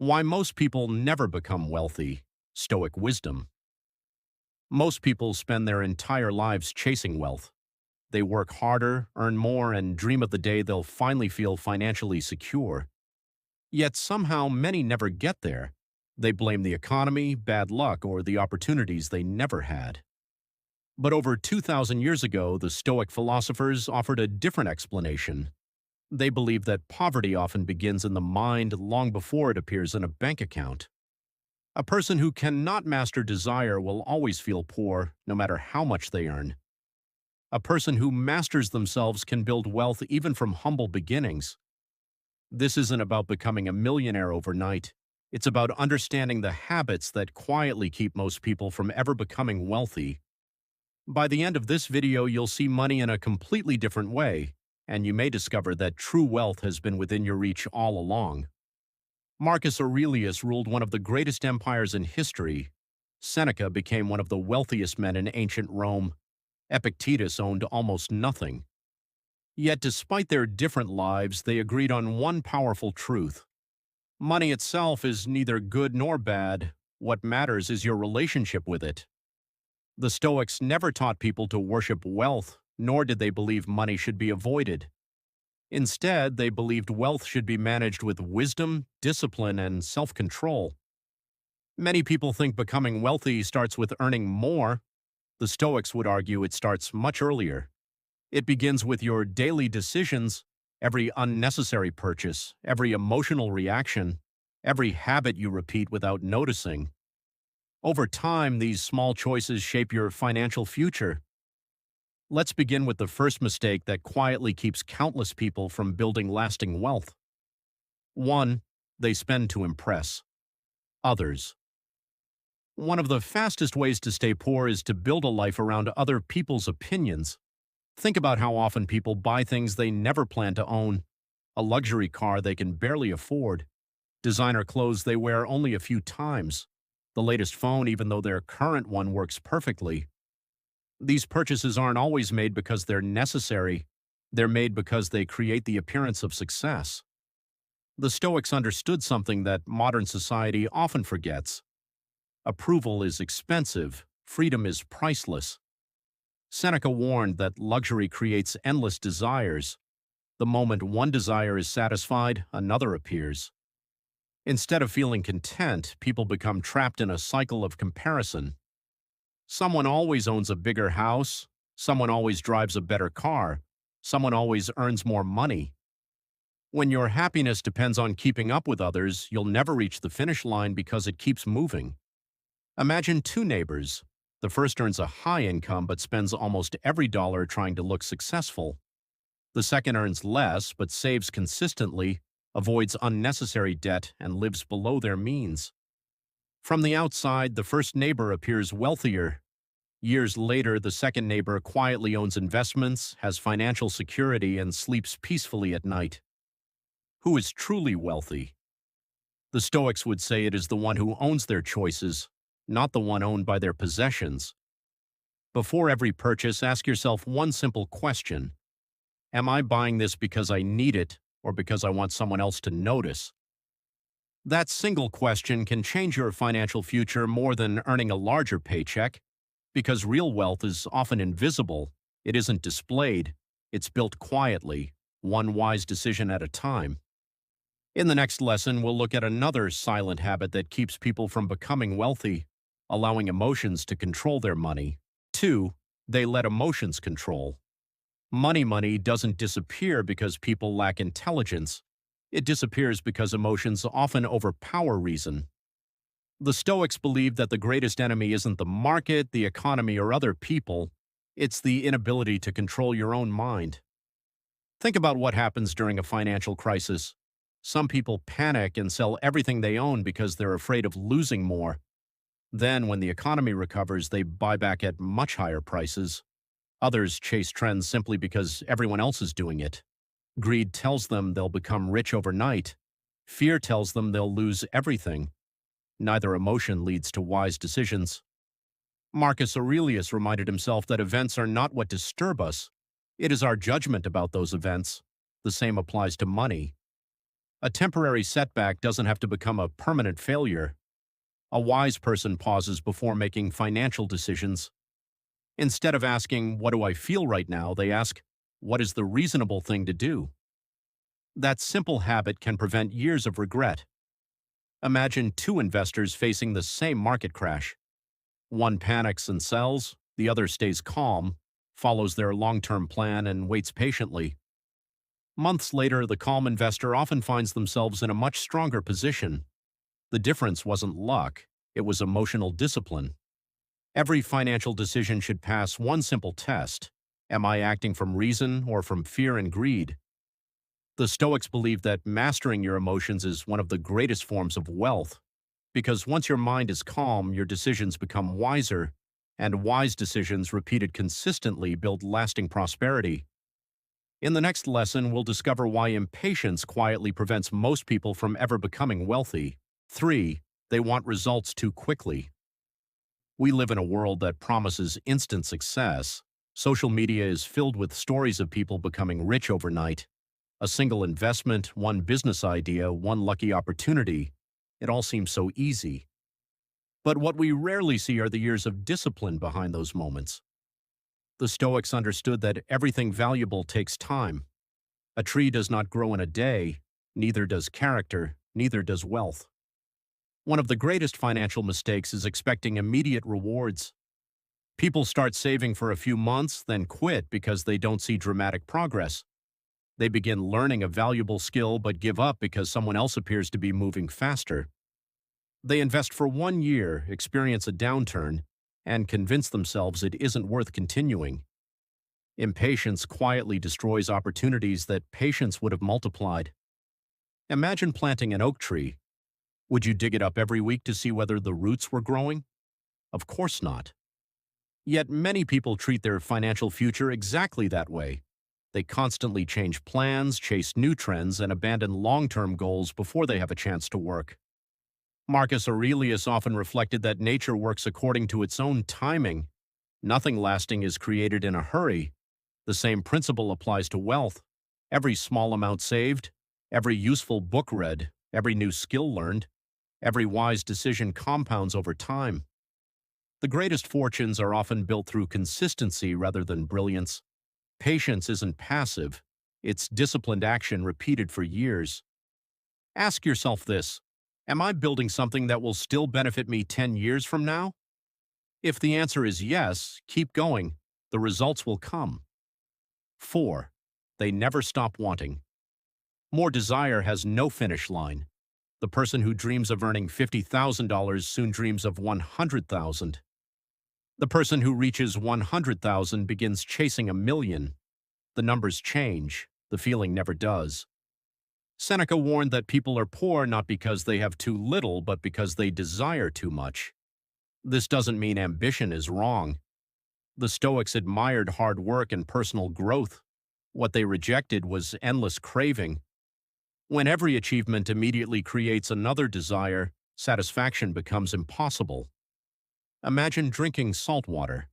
Why most people never become wealthy. Stoic wisdom. Most people spend their entire lives chasing wealth. They work harder, earn more, and dream of the day they'll finally feel financially secure. Yet somehow many never get there. They blame the economy, bad luck, or the opportunities they never had. But over 2,000 years ago, the Stoic philosophers offered a different explanation. They believed that poverty often begins in the mind long before it appears in a bank account. A person who cannot master desire will always feel poor, no matter how much they earn. A person who masters themselves can build wealth even from humble beginnings. This isn't about becoming a millionaire overnight. It's about understanding the habits that quietly keep most people from ever becoming wealthy. By the end of this video, you'll see money in a completely different way, and you may discover that true wealth has been within your reach all along. Marcus Aurelius ruled one of the greatest empires in history. Seneca became one of the wealthiest men in ancient Rome. Epictetus owned almost nothing. Yet despite their different lives, they agreed on one powerful truth. Money itself is neither good nor bad. What matters is your relationship with it. The Stoics never taught people to worship wealth, nor did they believe money should be avoided. Instead, they believed wealth should be managed with wisdom, discipline, and self-control. Many people think becoming wealthy starts with earning more. The Stoics would argue it starts much earlier. It begins with your daily decisions, every unnecessary purchase, every emotional reaction, every habit you repeat without noticing. Over time, these small choices shape your financial future. Let's begin with the first mistake that quietly keeps countless people from building lasting wealth. 1. They spend to impress others. One of the fastest ways to stay poor is to build a life around other people's opinions. Think about how often people buy things they never plan to own, a luxury car they can barely afford, designer clothes they wear only a few times, the latest phone even though their current one works perfectly. These purchases aren't always made because they're necessary. They're made because they create the appearance of success. The Stoics understood something that modern society often forgets. Approval is expensive. Freedom is priceless. Seneca warned that luxury creates endless desires. The moment one desire is satisfied, another appears. Instead of feeling content, people become trapped in a cycle of comparison. Someone always owns a bigger house. Someone always drives a better car. Someone always earns more money. When your happiness depends on keeping up with others, you'll never reach the finish line because it keeps moving. Imagine two neighbors. The first earns a high income but spends almost every dollar trying to look successful. The second earns less but saves consistently, avoids unnecessary debt, and lives below their means. From the outside, the first neighbor appears wealthier. Years later, the second neighbor quietly owns investments, has financial security, and sleeps peacefully at night. Who is truly wealthy? The Stoics would say it is the one who owns their choices, not the one owned by their possessions. Before every purchase, ask yourself one simple question. Am I buying this because I need it or because I want someone else to notice? That single question can change your financial future more than earning a larger paycheck, because real wealth is often invisible. It isn't displayed. It's built quietly, one wise decision at a time. In the next lesson, we'll look at another silent habit that keeps people from becoming wealthy, allowing emotions to control their money. 2. They let emotions control. Money doesn't disappear because people lack intelligence. It disappears because emotions often overpower reason. The Stoics believed that the greatest enemy isn't the market, the economy, or other people. It's the inability to control your own mind. Think about what happens during a financial crisis. Some people panic and sell everything they own because they're afraid of losing more. Then, when the economy recovers, they buy back at much higher prices. Others chase trends simply because everyone else is doing it. Greed tells them they'll become rich overnight. Fear tells them they'll lose everything. Neither emotion leads to wise decisions. Marcus Aurelius reminded himself that events are not what disturb us. It is our judgment about those events. The same applies to money. A temporary setback doesn't have to become a permanent failure. A wise person pauses before making financial decisions. Instead of asking, "What do I feel right now?" they ask, "What is the reasonable thing to do?" That simple habit can prevent years of regret. Imagine two investors facing the same market crash. One panics and sells, the other stays calm, follows their long-term plan, and waits patiently. Months later, the calm investor often finds themselves in a much stronger position. The difference wasn't luck, it was emotional discipline. Every financial decision should pass one simple test. Am I acting from reason or from fear and greed? The Stoics believe that mastering your emotions is one of the greatest forms of wealth, because once your mind is calm, your decisions become wiser, and wise decisions repeated consistently build lasting prosperity. In the next lesson, we'll discover why impatience quietly prevents most people from ever becoming wealthy. 3. They want results too quickly. We live in a world that promises instant success. Social media is filled with stories of people becoming rich overnight. A single investment, one business idea, one lucky opportunity. It all seems so easy. But what we rarely see are the years of discipline behind those moments. The Stoics understood that everything valuable takes time. A tree does not grow in a day, neither does character, neither does wealth. One of the greatest financial mistakes is expecting immediate rewards. People start saving for a few months, then quit because they don't see dramatic progress. They begin learning a valuable skill but give up because someone else appears to be moving faster. They invest for 1 year, experience a downturn, and convince themselves it isn't worth continuing. Impatience quietly destroys opportunities that patience would have multiplied. Imagine planting an oak tree. Would you dig it up every week to see whether the roots were growing? Of course not. Yet many people treat their financial future exactly that way. They constantly change plans, chase new trends, and abandon long-term goals before they have a chance to work. Marcus Aurelius often reflected that nature works according to its own timing. Nothing lasting is created in a hurry. The same principle applies to wealth. Every small amount saved, every useful book read, every new skill learned, every wise decision compounds over time. The greatest fortunes are often built through consistency rather than brilliance. Patience isn't passive, it's disciplined action repeated for years. Ask yourself this: am I building something that will still benefit me 10 years from now? If the answer is yes, keep going. The results will come. 4. They never stop wanting. More desire has no finish line. The person who dreams of earning $50,000 soon dreams of $100,000. The person who reaches $100,000 begins chasing $1 million. The numbers change, the feeling never does. Seneca warned that people are poor not because they have too little, but because they desire too much. This doesn't mean ambition is wrong. The Stoics admired hard work and personal growth. What they rejected was endless craving. When every achievement immediately creates another desire, satisfaction becomes impossible. Imagine drinking salt water.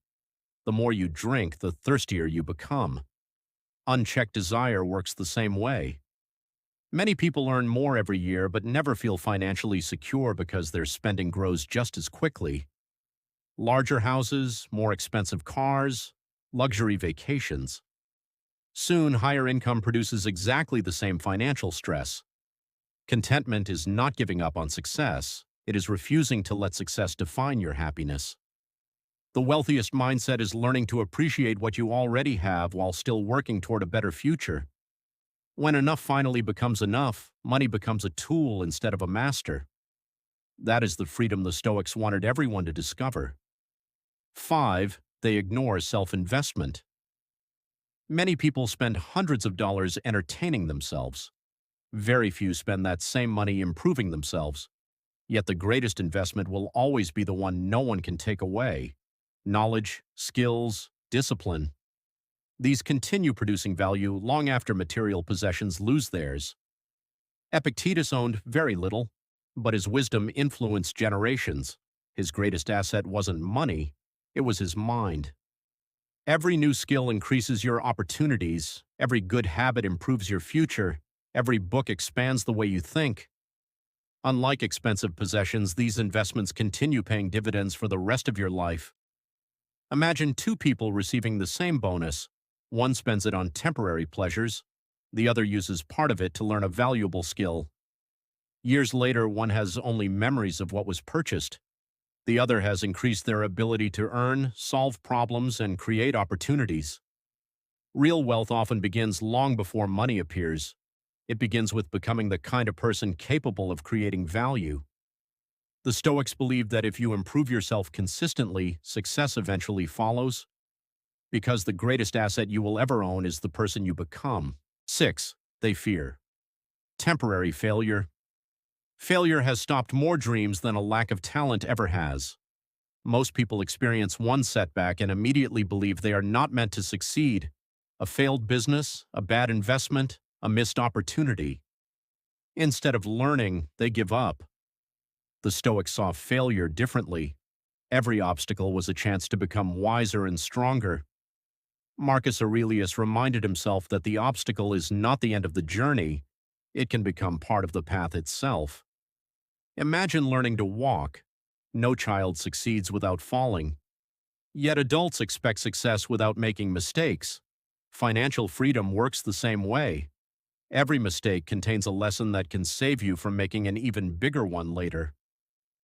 The more you drink, the thirstier you become. Unchecked desire works the same way. Many people earn more every year but never feel financially secure because their spending grows just as quickly. Larger houses, more expensive cars, luxury vacations. Soon, higher income produces exactly the same financial stress. Contentment is not giving up on success. It is refusing to let success define your happiness. The wealthiest mindset is learning to appreciate what you already have while still working toward a better future. When enough finally becomes enough, money becomes a tool instead of a master. That is the freedom the Stoics wanted everyone to discover. 5. They ignore self-investment. Many people spend hundreds of dollars entertaining themselves. Very few spend that same money improving themselves. Yet the greatest investment will always be the one no one can take away: knowledge, skills, discipline. These continue producing value long after material possessions lose theirs. Epictetus owned very little, but his wisdom influenced generations. His greatest asset wasn't money, it was his mind. Every new skill increases your opportunities, every good habit improves your future, Every book expands the way you think. Unlike expensive possessions, these investments continue paying dividends for the rest of your life. Imagine two people receiving the same bonus. One spends it on temporary pleasures, the other uses part of it to learn a valuable skill. Years later, one has only memories of what was purchased. The other has increased their ability to earn, solve problems, and create opportunities. Real wealth often begins long before money appears. It begins with becoming the kind of person capable of creating value. The Stoics believed that if you improve yourself consistently, success eventually follows, because the greatest asset you will ever own is the person you become. 6. They fear temporary failure. Failure has stopped more dreams than a lack of talent ever has. Most people experience one setback and immediately believe they are not meant to succeed. A failed business, a bad investment, a missed opportunity. Instead of learning, they give up. The Stoics saw failure differently. Every obstacle was a chance to become wiser and stronger. Marcus Aurelius reminded himself that the obstacle is not the end of the journey. It can become part of the path itself. Imagine learning to walk. No child succeeds without falling. Yet adults expect success without making mistakes. Financial freedom works the same way. Every mistake contains a lesson that can save you from making an even bigger one later.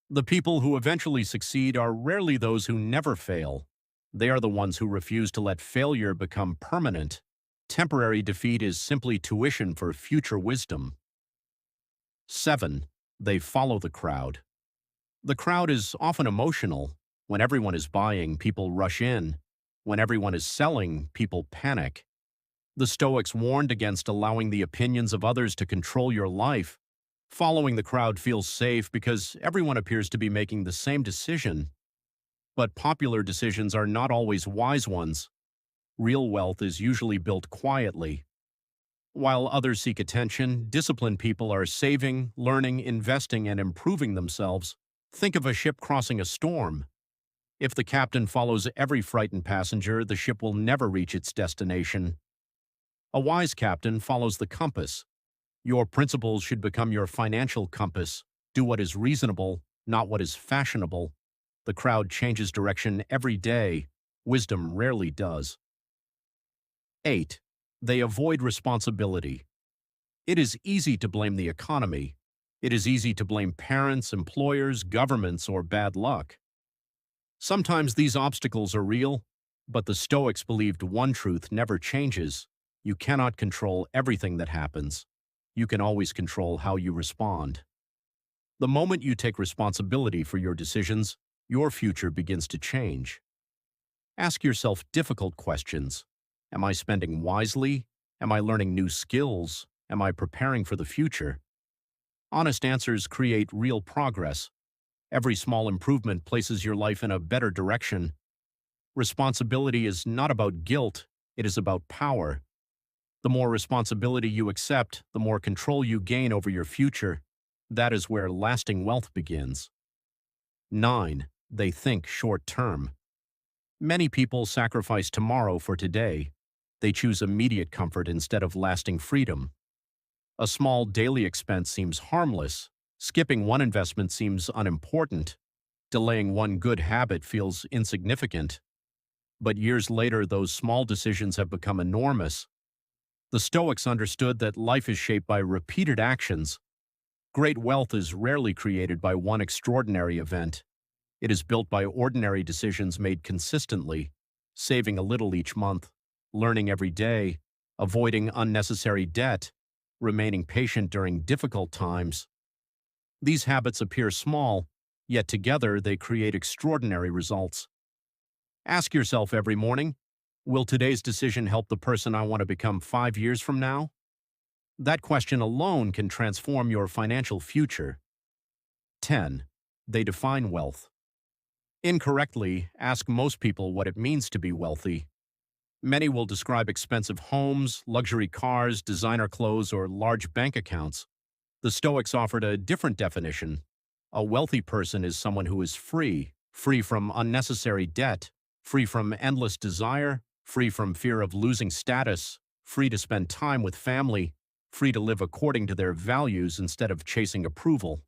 The people who eventually succeed are rarely those who never fail. They are the ones who refuse to let failure become permanent. Temporary defeat is simply tuition for future wisdom. 7. They follow the crowd. The crowd is often emotional. When everyone is buying, people rush in. When everyone is selling, people panic. The Stoics warned against allowing the opinions of others to control your life. Following the crowd feels safe because everyone appears to be making the same decision. But popular decisions are not always wise ones. Real wealth is usually built quietly. While others seek attention, disciplined people are saving, learning, investing, and improving themselves. Think of a ship crossing a storm. If the captain follows every frightened passenger, the ship will never reach its destination. A wise captain follows the compass. Your principles should become your financial compass. Do what is reasonable, not what is fashionable. The crowd changes direction every day. Wisdom rarely does. 8. They avoid responsibility. It is easy to blame the economy. It is easy to blame parents, employers, governments, or bad luck. Sometimes these obstacles are real, but the Stoics believed one truth never changes. You cannot control everything that happens. You can always control how you respond. The moment you take responsibility for your decisions, your future begins to change. Ask yourself difficult questions. Am I spending wisely? Am I learning new skills? Am I preparing for the future? Honest answers create real progress. Every small improvement places your life in a better direction. Responsibility is not about guilt, it is about power. The more responsibility you accept, the more control you gain over your future. That is where lasting wealth begins. 9. They think short-term. Many people sacrifice tomorrow for today. They choose immediate comfort instead of lasting freedom. A small daily expense seems harmless. Skipping one investment seems unimportant. Delaying one good habit feels insignificant. But years later, those small decisions have become enormous. The Stoics understood that life is shaped by repeated actions. Great wealth is rarely created by one extraordinary event. It is built by ordinary decisions made consistently, saving a little each month, learning every day, avoiding unnecessary debt, remaining patient during difficult times. These habits appear small, yet together they create extraordinary results. Ask yourself every morning, will today's decision help the person I want to become 5 years from now? That question alone can transform your financial future. 10. They define wealth. Incorrectly, ask most people what it means to be wealthy. Many will describe expensive homes, luxury cars, designer clothes, or large bank accounts. The Stoics offered a different definition. A wealthy person is someone who is free from unnecessary debt, free from endless desire, free from fear of losing status, free to spend time with family, free to live according to their values instead of chasing approval.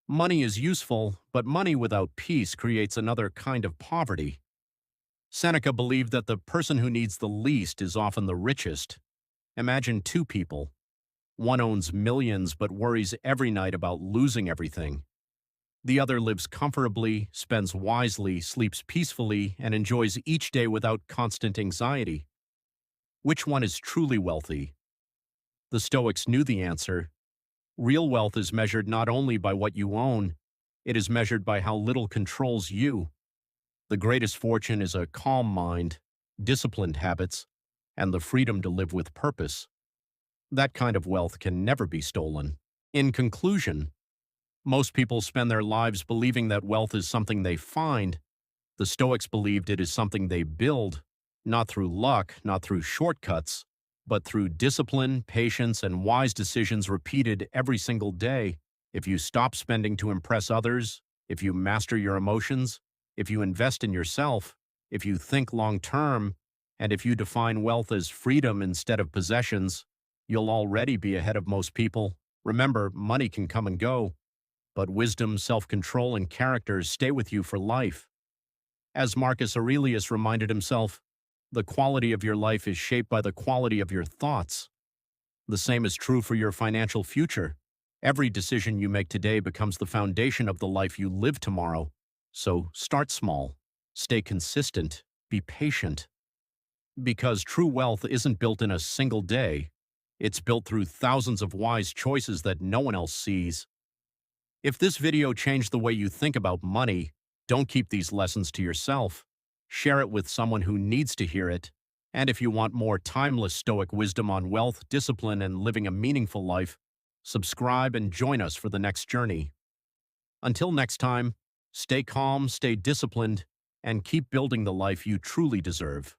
Money is useful, but money without peace creates another kind of poverty. Seneca believed that the person who needs the least is often the richest. Imagine two people. One owns millions but worries every night about losing everything. The other lives comfortably, spends wisely, sleeps peacefully, and enjoys each day without constant anxiety. Which one is truly wealthy? The Stoics knew the answer. Real wealth is measured not only by what you own, it is measured by how little controls you. The greatest fortune is a calm mind, disciplined habits, and the freedom to live with purpose. That kind of wealth can never be stolen. In conclusion, most people spend their lives believing that wealth is something they find. The Stoics believed it is something they build, not through luck, not through shortcuts, but through discipline, patience, and wise decisions repeated every single day. If you stop spending to impress others, if you master your emotions, if you invest in yourself, if you think long-term, and if you define wealth as freedom instead of possessions, you'll already be ahead of most people. Remember, money can come and go, but wisdom, self-control, and character stay with you for life. As Marcus Aurelius reminded himself, the quality of your life is shaped by the quality of your thoughts. The same is true for your financial future. Every decision you make today becomes the foundation of the life you live tomorrow. So start small, stay consistent, be patient. Because true wealth isn't built in a single day. It's built through thousands of wise choices that no one else sees. If this video changed the way you think about money, don't keep these lessons to yourself. Share it with someone who needs to hear it. And if you want more timeless Stoic wisdom on wealth, discipline, and living a meaningful life, subscribe and join us for the next journey. Until next time, stay calm, stay disciplined, and keep building the life you truly deserve.